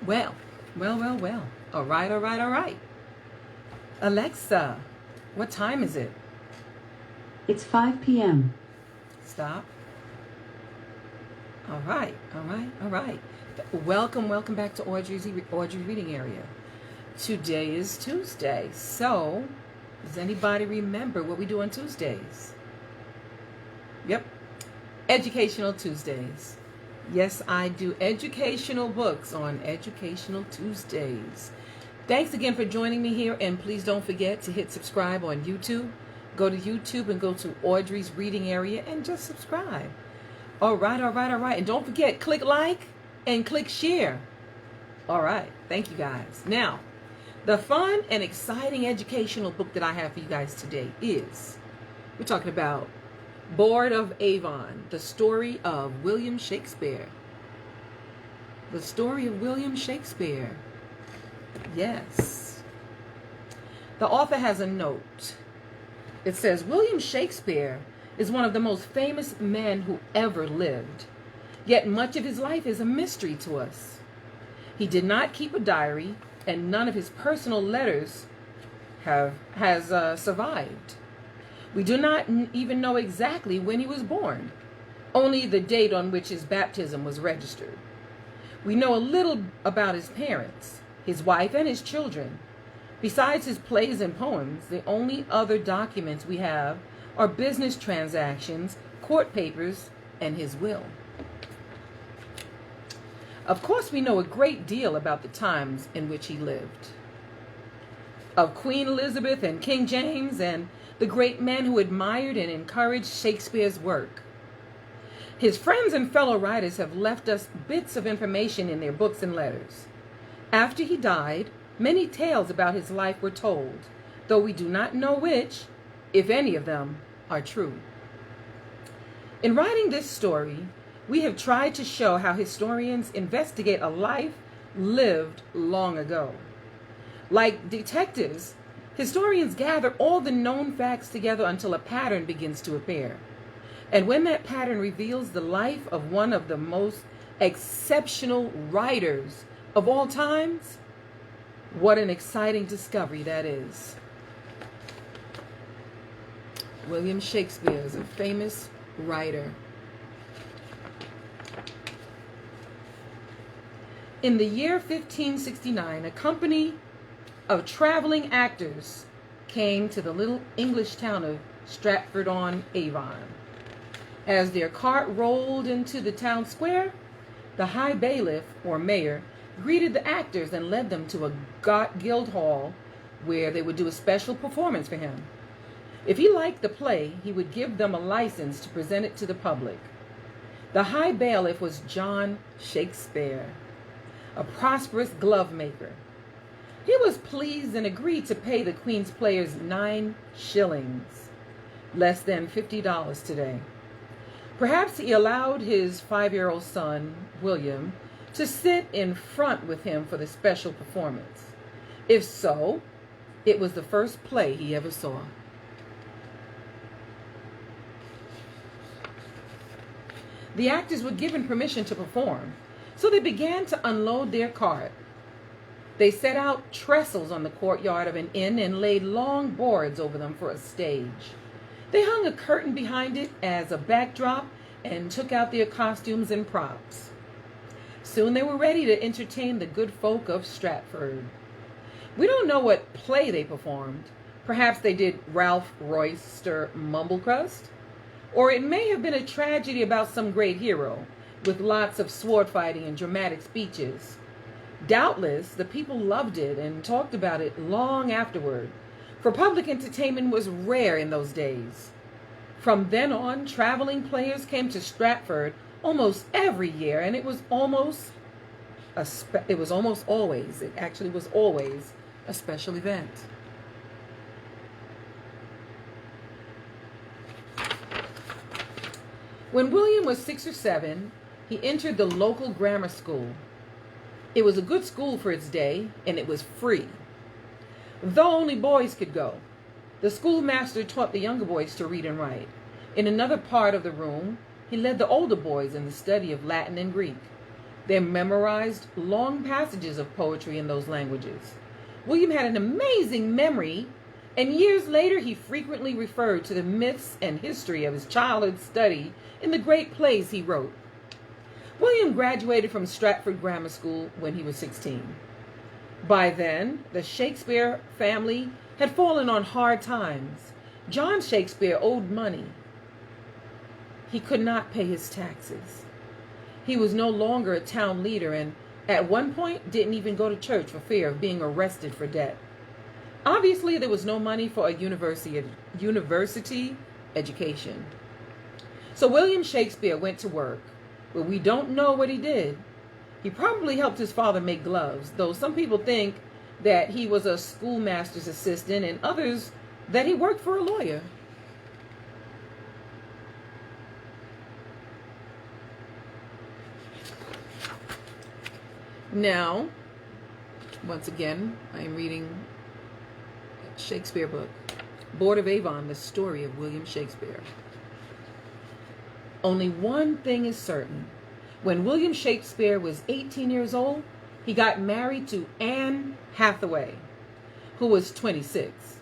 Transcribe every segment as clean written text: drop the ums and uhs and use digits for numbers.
Well, well. All right. Alexa, what time is it? It's 5 p.m. Stop. All right. Welcome back to Audrey's reading area. Today is Tuesday. So, does anybody remember what we do on Tuesdays? Yep. Educational Tuesdays. Yes, I do educational books on Educational Tuesdays. Thanks again for joining me here, and please don't forget to hit subscribe on YouTube. Go to YouTube and go to Audrey's Reading Area and just subscribe. All right. And don't forget, click like and click share. All right. Thank you guys. Now, the fun and exciting educational book that I have for you guys today is, we're talking about Board of Avon, the story of William Shakespeare. The story of William Shakespeare. Yes. The author has a note. It says, William Shakespeare is one of the most famous men who ever lived. Yet much of his life is a mystery to us. He did not keep a diary, and none of his personal letters has survived. We do not even know exactly when he was born, only the date on which his baptism was registered. We know a little about his parents, his wife, and his children. Besides his plays and poems, the only other documents we have are business transactions, court papers, and his will. Of course, we know a great deal about the times in which he lived. Of Queen Elizabeth and King James and the great men who admired and encouraged Shakespeare's work. His friends and fellow writers have left us bits of information in their books and letters. After he died, many tales about his life were told, though we do not know which, if any of them, are true. In writing this story, we have tried to show how historians investigate a life lived long ago. Like detectives, historians gather all the known facts together until a pattern begins to appear. And when that pattern reveals the life of one of the most exceptional writers of all times, what an exciting discovery that is. William Shakespeare is a famous writer. In the year 1569, a company of traveling actors came to the little English town of Stratford-on-Avon. As their cart rolled into the town square, the high bailiff, or mayor, greeted the actors and led them to a guild hall where they would do a special performance for him. If he liked the play, he would give them a license to present it to the public. The high bailiff was John Shakespeare, a prosperous glove maker. He was pleased and agreed to pay the Queen's players 9 shillings, less than $50 today. Perhaps he allowed his 5-year-old son, William, to sit in front with him for the special performance. If so, it was the first play he ever saw. The actors were given permission to perform, so they began to unload their cart. They set out trestles on the courtyard of an inn and laid long boards over them for a stage. They hung a curtain behind it as a backdrop and took out their costumes and props. Soon they were ready to entertain the good folk of Stratford. We don't know what play they performed. Perhaps they did Ralph Royster Mumblecrust, or it may have been a tragedy about some great hero, with lots of sword fighting and dramatic speeches. Doubtless, the people loved it and talked about it long afterward, for public entertainment was rare in those days. From then on, traveling players came to Stratford almost every year, and it was always a special event. When William was 6 or 7, he entered the local grammar school. It was a good school for its day, and it was free. Though only boys could go, the schoolmaster taught the younger boys to read and write. In another part of the room, he led the older boys in the study of Latin and Greek. They memorized long passages of poetry in those languages. William had an amazing memory, and years later he frequently referred to the myths and history of his childhood study in the great plays he wrote. William graduated from Stratford Grammar School when he was 16. By then, the Shakespeare family had fallen on hard times. John Shakespeare owed money. He could not pay his taxes. He was no longer a town leader and at one point didn't even go to church for fear of being arrested for debt. Obviously, there was no money for a university education. So William Shakespeare went to work, but we don't know what he did. He probably helped his father make gloves, though some people think that he was a schoolmaster's assistant and others that he worked for a lawyer. Now, once again, I am reading a Shakespeare book, Board of Avon, the story of William Shakespeare. Only one thing is certain. When William Shakespeare was 18 years old, he got married to Anne Hathaway, who was 26.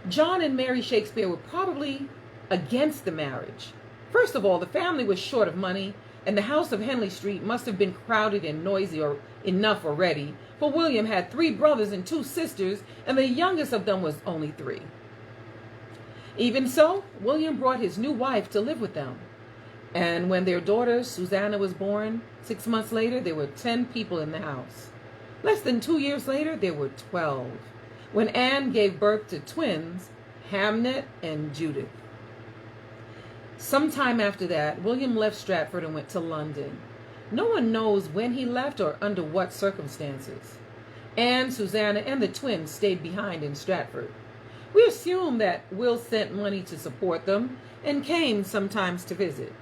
John and Mary Shakespeare were probably against the marriage. First of all, the family was short of money, and the house of Henley Street must have been crowded and noisy enough already, for William had 3 brothers and 2 sisters, and the youngest of them was only 3. Even so, William brought his new wife to live with them. And when their daughter, Susanna, was born, 6 months later, there were 10 people in the house. Less than 2 years later, there were 12. When Anne gave birth to twins, Hamnet and Judith. Sometime after that, William left Stratford and went to London. No one knows when he left or under what circumstances. Anne, Susanna, and the twins stayed behind in Stratford. We assume that Will sent money to support them and came sometimes to visit.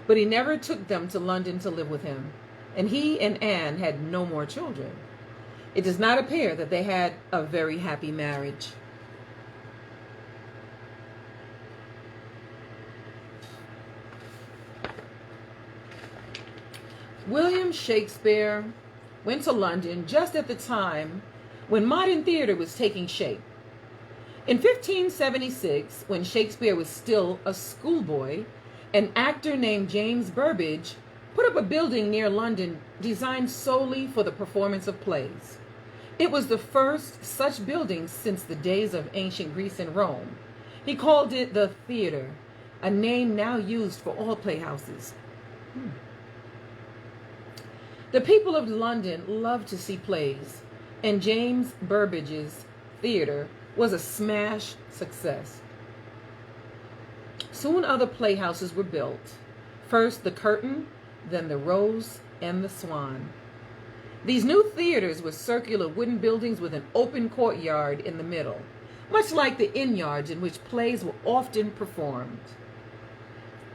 But he never took them to London to live with him, and he and Anne had no more children. It does not appear that they had a very happy marriage. William Shakespeare went to London just at the time when modern theater was taking shape. In 1576, when Shakespeare was still a schoolboy, an actor named James Burbage put up a building near London designed solely for the performance of plays. It was the first such building since the days of ancient Greece and Rome. He called it the theater, a name now used for all playhouses. The people of London loved to see plays, and James Burbage's theater was a smash success. Soon other playhouses were built. First the Curtain, then the Rose and the Swan. These new theaters were circular wooden buildings with an open courtyard in the middle, much like the inn yards in which plays were often performed.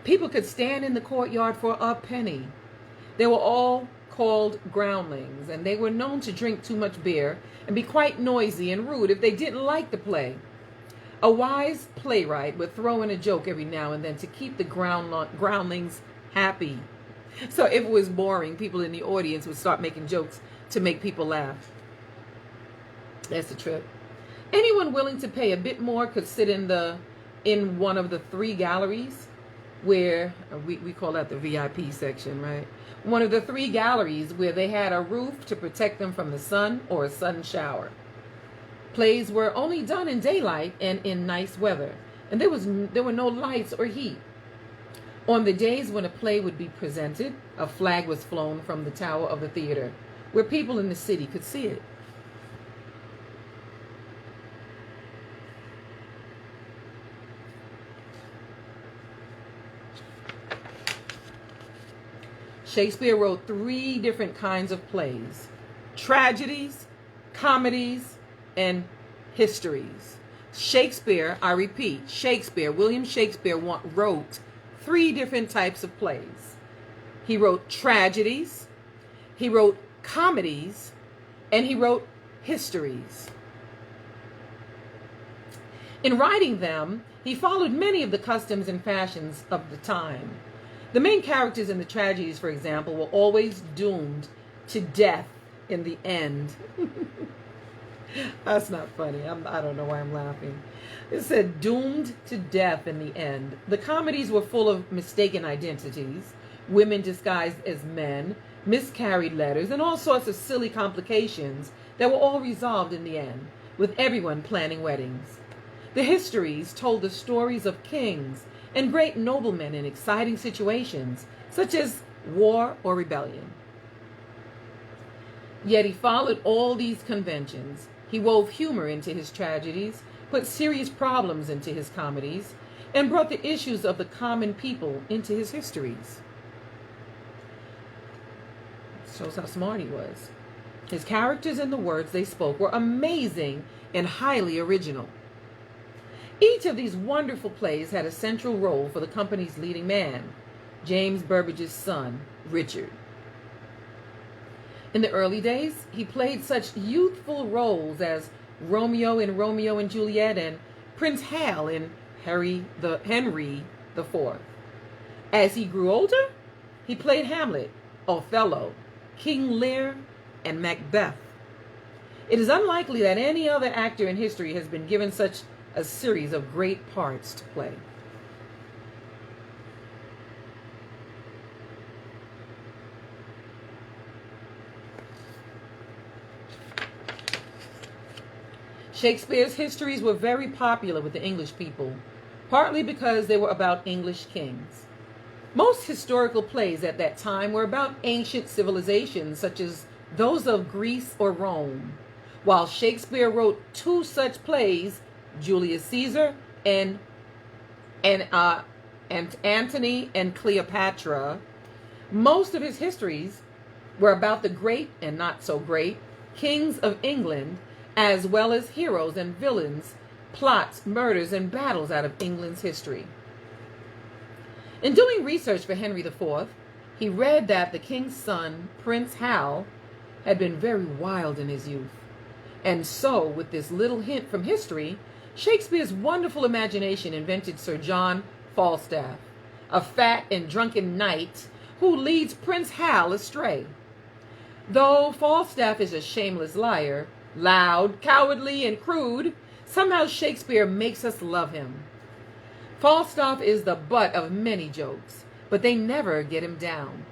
People could stand in the courtyard for a penny. They were all called groundlings, and they were known to drink too much beer and be quite noisy and rude if they didn't like the play. A wise playwright would throw in a joke every now and then to keep the groundlings happy. So if it was boring, people in the audience would start making jokes to make people laugh. That's the trip. Anyone willing to pay a bit more could sit in one of the 3 galleries, where we call that the VIP section, right? One of the 3 galleries where they had a roof to protect them from the sun or a sudden shower. Plays were only done in daylight and in nice weather, and there were no lights or heat. On the days when a play would be presented, a flag was flown from the tower of the theater, where people in the city could see it. Shakespeare wrote 3 different kinds of plays: tragedies, comedies, and histories. Shakespeare, I repeat, William Shakespeare wrote 3 different types of plays. He wrote tragedies, he wrote comedies, and he wrote histories. In writing them, he followed many of the customs and fashions of the time. The main characters in the tragedies, for example, were always doomed to death in the end. That's not funny. I don't know why I'm laughing. It said doomed to death in the end. The comedies were full of mistaken identities, women disguised as men, miscarried letters, and all sorts of silly complications that were all resolved in the end, with everyone planning weddings. The histories told the stories of kings and great noblemen in exciting situations, such as war or rebellion. Yet he followed all these conventions. He wove humor into his tragedies, put serious problems into his comedies, and brought the issues of the common people into his histories. Shows how smart he was. His characters and the words they spoke were amazing and highly original. Each of these wonderful plays had a central role for the company's leading man, James Burbage's son, Richard. In the early days, he played such youthful roles as Romeo in Romeo and Juliet and Prince Hal in Henry IV. As he grew older, he played Hamlet, Othello, King Lear, and Macbeth. It is unlikely that any other actor in history has been given such a series of great parts to play. Shakespeare's histories were very popular with the English people, partly because they were about English kings. Most historical plays at that time were about ancient civilizations such as those of Greece or Rome, while Shakespeare wrote two such plays, Julius Caesar and Antony and Cleopatra. Most of his histories were about the great and not so great kings of England, as well as heroes and villains, plots, murders, and battles out of England's history. In doing research for Henry IV, he read that the king's son, Prince Hal, had been very wild in his youth. And so, with this little hint from history, Shakespeare's wonderful imagination invented Sir John Falstaff, a fat and drunken knight who leads Prince Hal astray. Though Falstaff is a shameless liar, loud, cowardly, and crude, somehow Shakespeare makes us love him. Falstaff is the butt of many jokes, but they never get him down.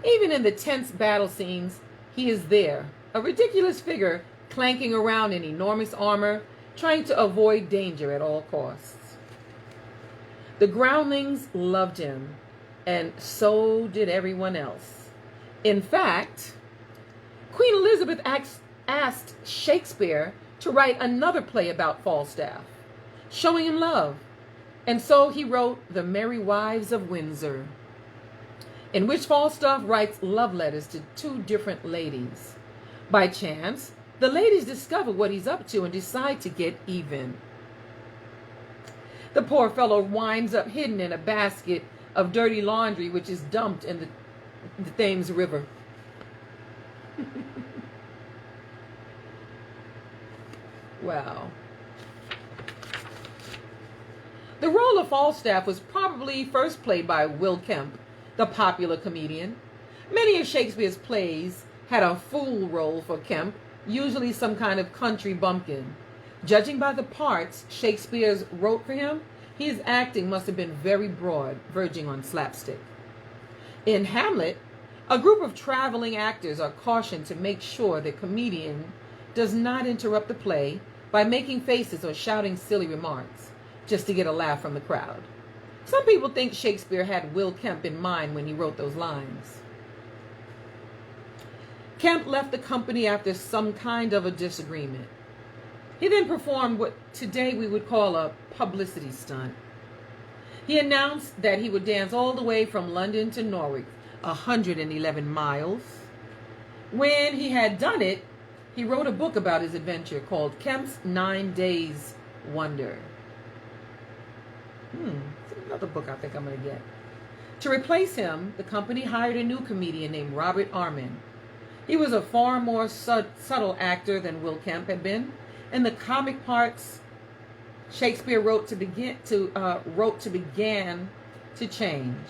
Even in the tense battle scenes, he is there, a ridiculous figure clanking around in enormous armor, trying to avoid danger at all costs. The groundlings loved him, and so did everyone else. In fact, Queen Elizabeth asked Shakespeare to write another play about Falstaff, showing him love, and so he wrote The Merry Wives of Windsor, in which Falstaff writes love letters to two different ladies. By chance, the ladies discover what he's up to and decide to get even. The poor fellow winds up hidden in a basket of dirty laundry which is dumped in the Thames River. Wow. The role of Falstaff was probably first played by Will Kemp, the popular comedian. Many of Shakespeare's plays had a fool role for Kemp, usually some kind of country bumpkin. Judging by the parts Shakespeare wrote for him, his acting must have been very broad, verging on slapstick. In Hamlet, a group of traveling actors are cautioned to make sure the comedian does not interrupt the play by making faces or shouting silly remarks, just to get a laugh from the crowd. Some people think Shakespeare had Will Kemp in mind when he wrote those lines. Kemp left the company after some kind of a disagreement. He then performed what today we would call a publicity stunt. He announced that he would dance all the way from London to Norwich, 111 miles. When he had done it, he wrote a book about his adventure called Kemp's 9 Days Wonder. Another book I think I'm going to get. To replace him, the company hired a new comedian named Robert Armin. He was a far more subtle actor than Will Kemp had been, and the comic parts Shakespeare wrote to begin to change.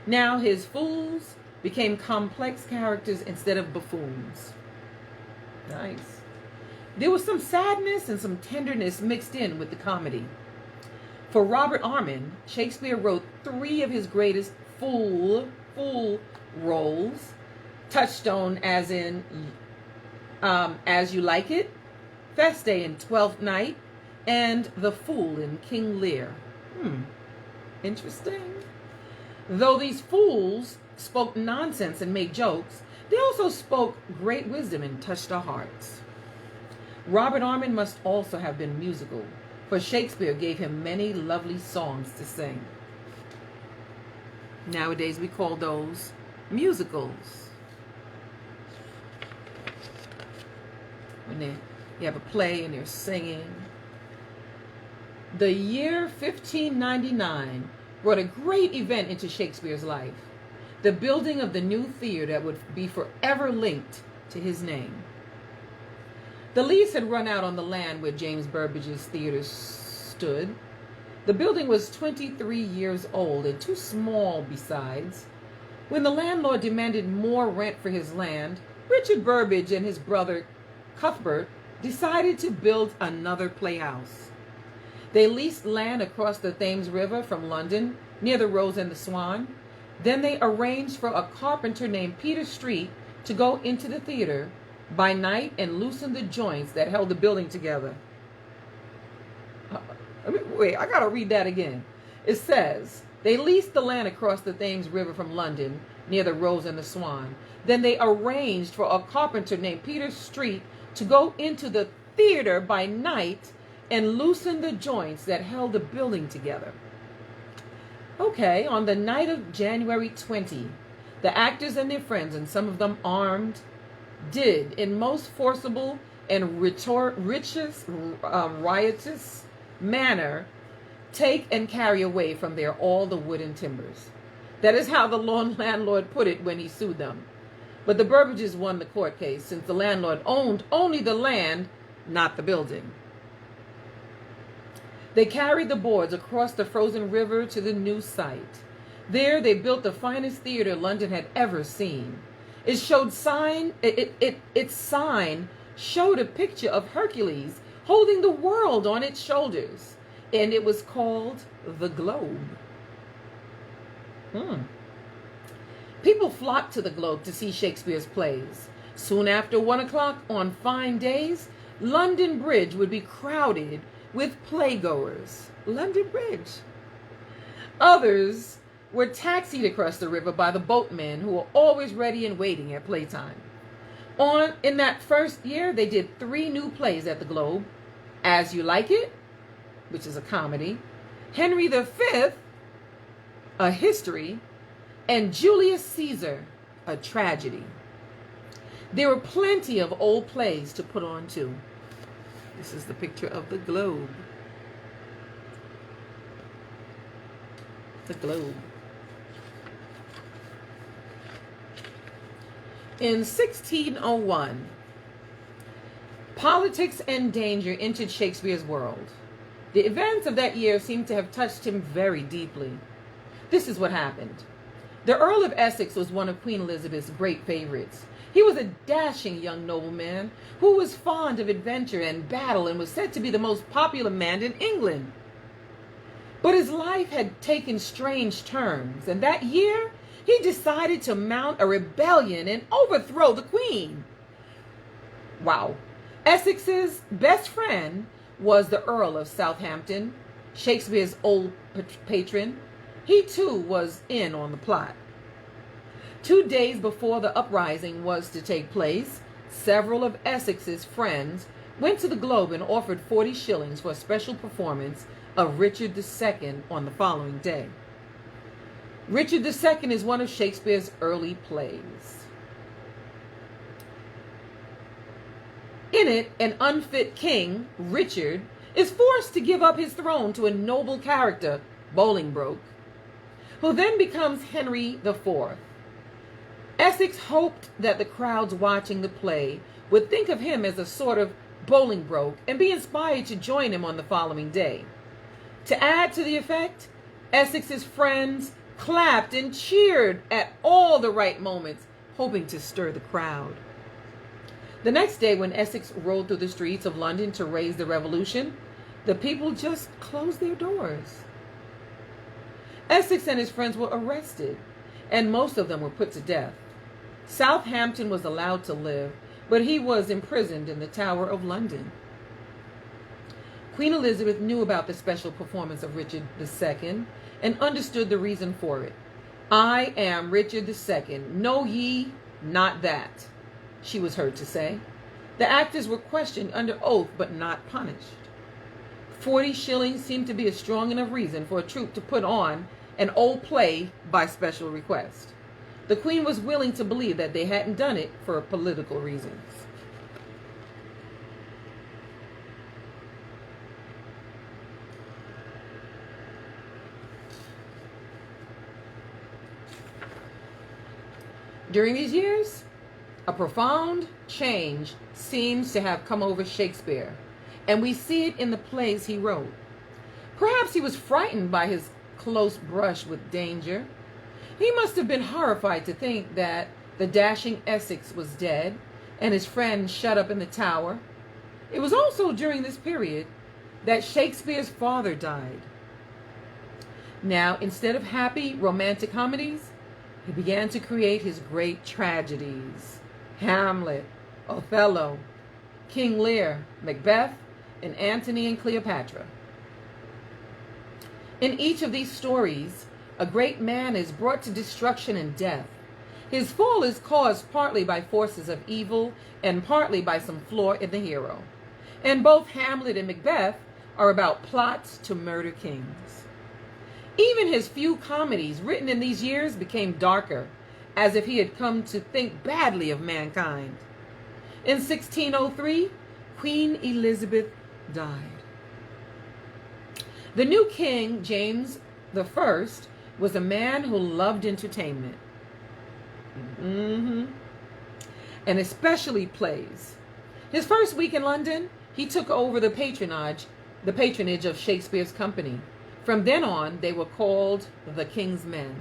Now his fools became complex characters instead of buffoons. Nice. There was some sadness and some tenderness mixed in with the comedy. For Robert Armin, Shakespeare wrote 3 of his greatest fool roles, Touchstone as in As You Like It, Feste in Twelfth Night, and The Fool in King Lear. Interesting. Though these fools spoke nonsense and made jokes, they also spoke great wisdom and touched our hearts. Robert Armin must also have been musical, for Shakespeare gave him many lovely songs to sing. Nowadays we call those musicals. When you have a play and you're singing. The year 1599 brought a great event into Shakespeare's life, the building of the new theater that would be forever linked to his name. The lease had run out on the land where James Burbage's theater stood. The building was 23 years old and too small besides. When the landlord demanded more rent for his land, Richard Burbage and his brother Cuthbert decided to build another playhouse. They leased land across the Thames River from London, near the Rose and the Swan. Then they arranged for a carpenter named Peter Street to go into the theater by night and loosen the joints that held the building together. Wait, I gotta read that again. It says, they leased the land across the Thames River from London, near the Rose and the Swan. Then they arranged for a carpenter named Peter Street to go into the theater by night and loosen the joints that held the building together. Okay, on the night of January 20, the actors and their friends, and some of them armed, did, in most forcible and riotous manner, take and carry away from there all the wood and timbers. That is how the landlord put it when he sued them. But the Burbages won the court case, since the landlord owned only the land, not the building. They carried the boards across the frozen river to the new site. There they built the finest theater London had ever seen. Its sign showed a picture of Hercules holding the world on its shoulders, and it was called the Globe. People flocked to the Globe to see Shakespeare's plays. Soon after 1 o'clock on fine days, London Bridge would be crowded with playgoers. London Bridge. Others were taxied across the river by the boatmen who were always ready and waiting at playtime. In that first year, they did 3 new plays at the Globe. As You Like It, which is a comedy, Henry V, a history, and Julius Caesar, a tragedy. There were plenty of old plays to put on too. This is the picture of the Globe. The Globe. In 1601, politics and danger entered Shakespeare's world. The events of that year seem to have touched him very deeply. This is what happened. The Earl of Essex was one of Queen Elizabeth's great favorites. He was a dashing young nobleman who was fond of adventure and battle and was said to be the most popular man in England. But his life had taken strange turns, and that year he decided to mount a rebellion and overthrow the Queen. Wow. Essex's best friend was the Earl of Southampton, Shakespeare's old patron. He too was in on the plot. 2 days before the uprising was to take place, several of Essex's friends went to the Globe and offered 40 shillings for a special performance of Richard II on the following day. Richard II is one of Shakespeare's early plays. In it, an unfit king, Richard, is forced to give up his throne to a noble character, Bolingbroke, who then becomes Henry IV. Essex hoped that the crowds watching the play would think of him as a sort of Bolingbroke and be inspired to join him on the following day. To add to the effect, Essex's friends clapped and cheered at all the right moments, hoping to stir the crowd. The next day, when Essex rode through the streets of London to raise the revolution, the people just closed their doors. Essex and his friends were arrested, and most of them were put to death. Southampton was allowed to live, but he was imprisoned in the Tower of London. Queen Elizabeth knew about the special performance of Richard II and understood the reason for it. "I am Richard II. Know ye not that?" she was heard to say. The actors were questioned under oath but not punished. 40 shillings seemed to be a strong enough reason for a troupe to put on an old play by special request. The Queen was willing to believe that they hadn't done it for political reasons. During these years, a profound change seems to have come over Shakespeare, and we see it in the plays he wrote. Perhaps he was frightened by his close brush with danger. He must have been horrified to think that the dashing Essex was dead and his friend shut up in the tower. It was also during this period that Shakespeare's father died. Now, instead of happy romantic comedies, he began to create his great tragedies: Hamlet, Othello, King Lear, Macbeth, and Antony and Cleopatra. In each of these stories, a great man is brought to destruction and death. His fall is caused partly by forces of evil and partly by some flaw in the hero. And both Hamlet and Macbeth are about plots to murder kings. Even his few comedies written in these years became darker, as if he had come to think badly of mankind. In 1603, Queen Elizabeth died. The new king, James I, was a man who loved entertainment. And especially plays. His first week in London, he took over the patronage of Shakespeare's company. From then on, they were called the King's Men.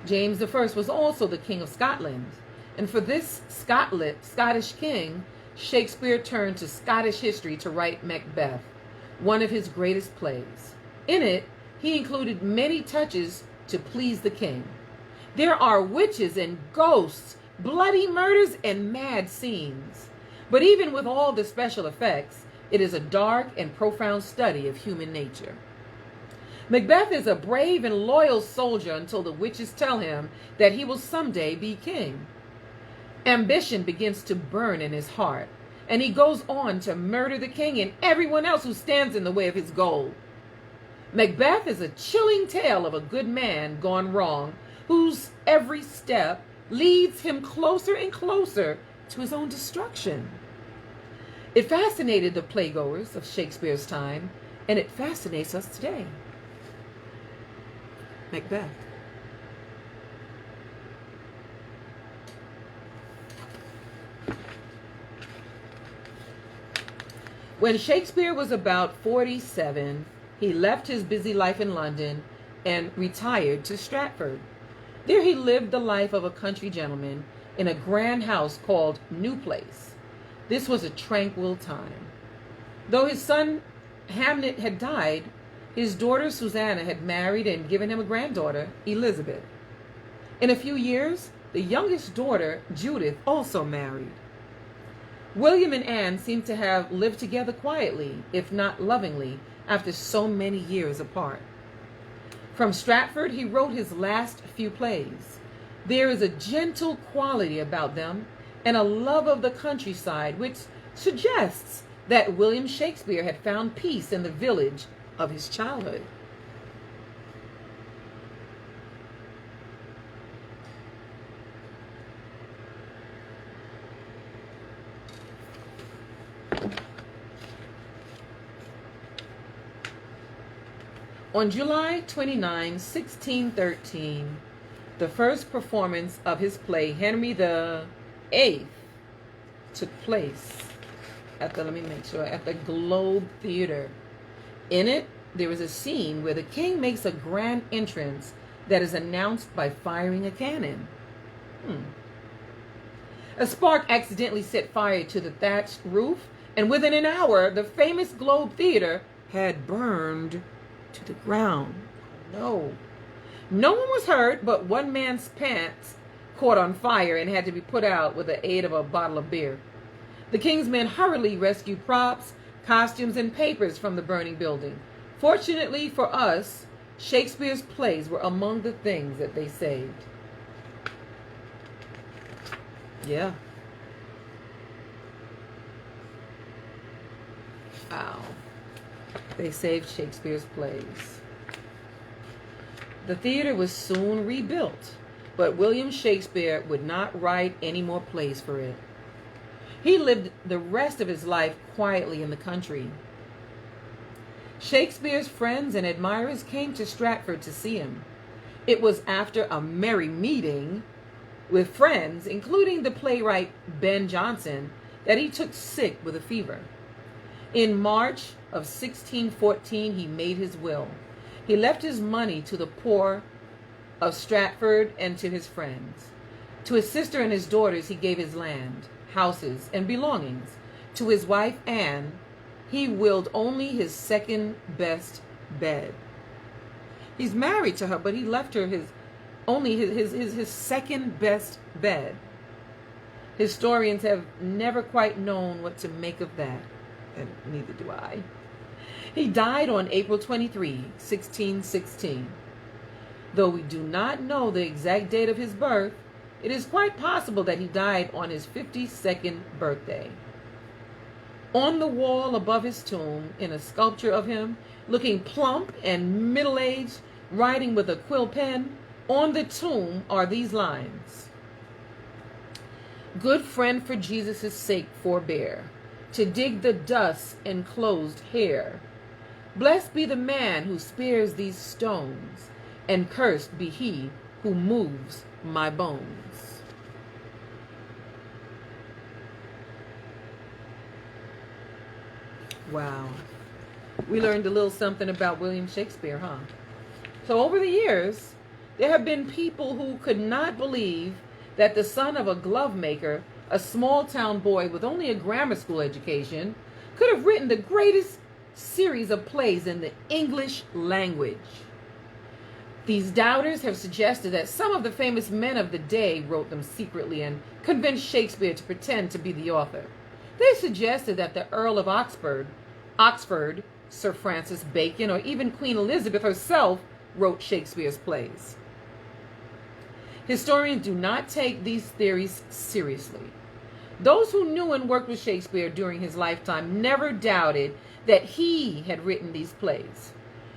James I was also the King of Scotland, and for this Scottish king, Shakespeare turned to Scottish history to write Macbeth, one of his greatest plays. In it, he included many touches to please the king. There are witches and ghosts, bloody murders, and mad scenes. But even with all the special effects, it is a dark and profound study of human nature. Macbeth is a brave and loyal soldier until the witches tell him that he will someday be king. Ambition begins to burn in his heart, and he goes on to murder the king and everyone else who stands in the way of his goal. Macbeth is a chilling tale of a good man gone wrong, whose every step leads him closer and closer to his own destruction. It fascinated the playgoers of Shakespeare's time, and it fascinates us today. Macbeth. When Shakespeare was about 47, he left his busy life in London and retired to Stratford. There he lived the life of a country gentleman in a grand house called New Place. This was a tranquil time. Though his son Hamlet had died, his daughter Susanna had married and given him a granddaughter, Elizabeth. In a few years, the youngest daughter, Judith, also married. William and Anne seemed to have lived together quietly, if not lovingly, after so many years apart. From Stratford, he wrote his last few plays. There is a gentle quality about them and a love of the countryside which suggests that William Shakespeare had found peace in the village of his childhood. On July 29, 1613, the first performance of his play Henry VIII took place at the Globe Theater. In it, there is a scene where the king makes a grand entrance that is announced by firing a cannon. A spark accidentally set fire to the thatched roof, and within an hour, the famous Globe Theater had burned to the ground. No. No one was hurt, but one man's pants caught on fire and had to be put out with the aid of a bottle of beer. The king's men hurriedly rescued props, costumes, and papers from the burning building. Fortunately for us, Shakespeare's plays were among the things that they saved. Yeah. Wow. They saved Shakespeare's plays. The theater was soon rebuilt, but William Shakespeare would not write any more plays for it. He lived the rest of his life quietly in the country. Shakespeare's friends and admirers came to Stratford to see him. It was after a merry meeting with friends, including the playwright Ben Jonson, that he took sick with a fever. In March of 1614, he made his will. He left his money to the poor of Stratford and to his friends. To his sister and his daughters, he gave his land, houses, and belongings. To his wife, Anne, he willed only his second best bed. He's married to her, but he left her his second best bed. Historians have never quite known what to make of that, and neither do I. He died on April 23, 1616. Though we do not know the exact date of his birth, it is quite possible that he died on his 52nd birthday. On the wall above his tomb, in a sculpture of him, looking plump and middle-aged, writing with a quill pen, on the tomb are these lines: "Good friend, for Jesus' sake forbear to dig the dust enclosed here. Blessed be the man who spares these stones, and cursed be he who moves my bones." Wow. We learned a little something about William Shakespeare, huh? So over the years, there have been people who could not believe that the son of a glove maker, a small town boy with only a grammar school education, could have written the greatest series of plays in the English language. These doubters have suggested that some of the famous men of the day wrote them secretly and convinced Shakespeare to pretend to be the author. They suggested that the Earl of Oxford, Sir Francis Bacon, or even Queen Elizabeth herself wrote Shakespeare's plays. Historians do not take these theories seriously. Those who knew and worked with Shakespeare during his lifetime never doubted that he had written these plays.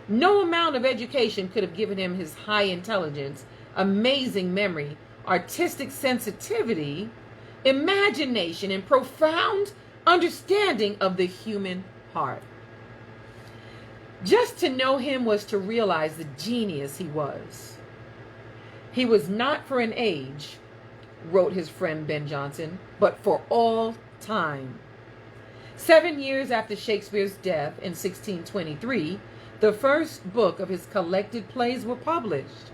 No amount of education could have given him his high intelligence, amazing memory, artistic sensitivity, imagination, and profound understanding of the human heart. Just to know him was to realize the genius he was. He was not for an age, wrote his friend Ben Jonson, but for all time. 7 years after Shakespeare's death in 1623, the first book of his collected plays were published.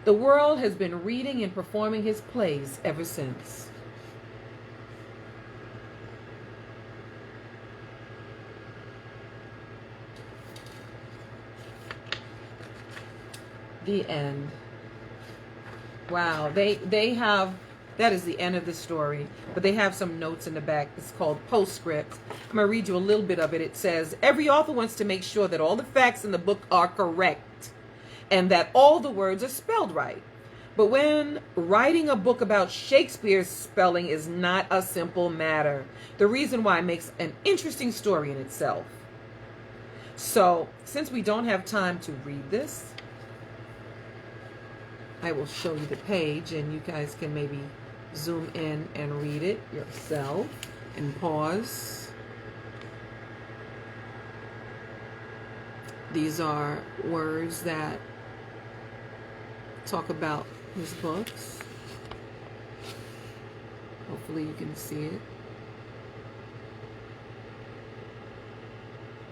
The world has been reading and performing his plays ever since. The end. Wow, they have, that is the end of the story, but they have some notes in the back. It's called postscript. I'm going to read you a little bit of it. It says, every author wants to make sure that all the facts in the book are correct and that all the words are spelled right. But when writing a book about Shakespeare's spelling is not a simple matter. The reason why makes an interesting story in itself. So, since we don't have time to read this, I will show you the page and you guys can maybe zoom in and read it yourself and pause. These are words that talk about his books. Hopefully you can see it.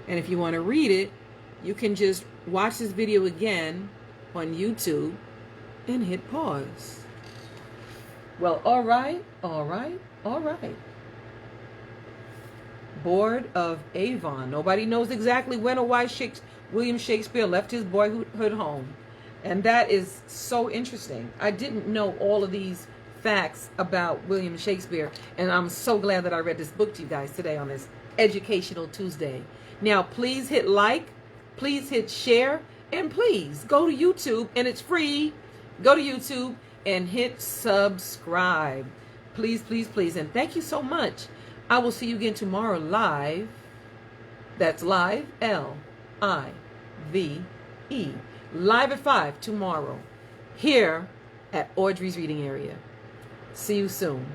And if you want to read it, you can just watch this video again on YouTube and hit pause. Well, all right. Board of Avon. Nobody knows exactly when or why William Shakespeare left his boyhood home. And that is so interesting. I didn't know all of these facts about William Shakespeare. And I'm so glad that I read this book to you guys today on this Educational Tuesday. Now, please hit like, please hit share, and please go to YouTube, and it's free. Go to YouTube and hit subscribe. Please, please, please. And thank you so much. I will see you again tomorrow live. That's live, L-I-V-E. Live at 5 tomorrow here at Audrey's Reading Area. See you soon.